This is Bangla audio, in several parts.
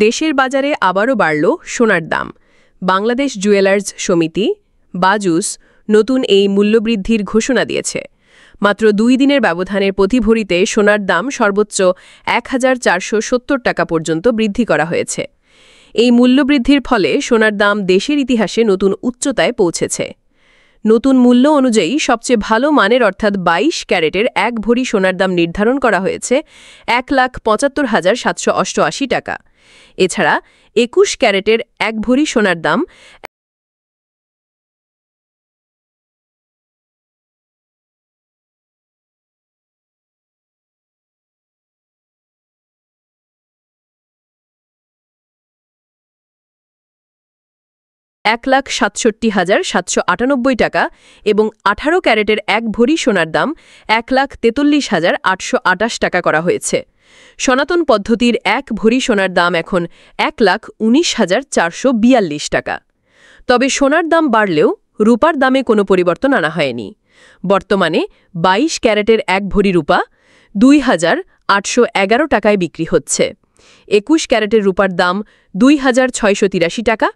দেশের বাজারে আবারও বাড়ল সোনার দাম। বাংলাদেশ জুয়েলার্স সমিতি বাজুস নতুন এই মূল্যবৃদ্ধির ঘোষণা দিয়েছে। মাত্র 2 দিনের ব্যবধানে প্রতি ভরিতে সোনার দাম সর্বোচ্চ ১,৪৭০ টাকা পর্যন্ত বৃদ্ধি করা হয়েছে। এই মূল্যবৃদ্ধির ফলে সোনার দাম দেশের ইতিহাসে নতুন উচ্চতায় পৌঁছেছে। নতুন মূল্য অনুযায়ী সবচেয়ে ভালো মানের অর্থাৎ 22 ক্যারেটের 1 ভরি সোনার দাম নির্ধারণ করা হয়েছে ১,৭৫,৭৮৮ টাকা। এছাড়া 21 ক্যারেটের 1 ভরি সোনার দাম $১,৬৭,৭৯৮ টাকা এবং 18 ক্যারেটের 1 ভরি সোনার দাম $১,৪৩,৮২৮ টাকা করা হয়েছে। সনাতন পদ্ধতির 1 ভরি সোনার দাম এখন $১,১৯,৪৪২ টাকা। তবে সোনার দাম বাড়লেও রূপার দামে কোনো পরিবর্তন আনা হয়নি। বর্তমানে 22 ক্যারেটের 1 ভরি রূপা ২,৮১১ টাকায় বিক্রি হচ্ছে। 21 ক্যারেটের রূপার দাম ২,৬৮৩ টাকা,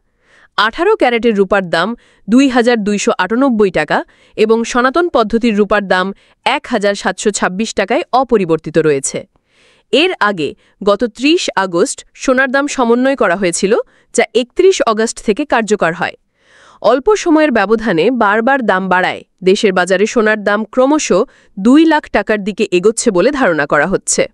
18 ক্যারেটের রূপার দাম ২,২৯৮ টাকা এবং সনাতন পদ্ধতির রূপার দাম ১,৭২৬ টাকায় অপরিবর্তিত রয়েছে। এর আগে গত ৩০ আগস্ট সোনার দাম সমন্বয় করা হয়েছিল, যা ৩১ আগস্ট থেকে কার্যকর হয়। অল্প সময়ের ব্যবধানে বারবার দাম বাড়ায় দেশের বাজারে সোনার দাম ক্রমশ ২ লাখ টাকার দিকে এগোচ্ছে বলে ধারণা করা হচ্ছে।